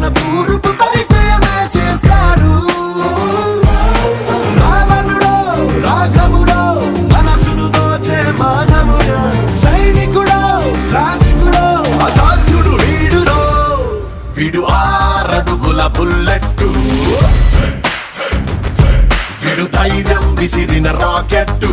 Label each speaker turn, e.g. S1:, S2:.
S1: తన తూర్పు పరిచయమే చేస్తాడు. రావణుడో రాఘవుడో మనసును దోచే మానవుడో, సైనికుడో శ్రామికుడో అసాధ్యుడు వీడులో. వీడు 6 అడుగుల బుల్లెట్టు, వీడు ధైర్యం విసిరిన రాకెట్టు.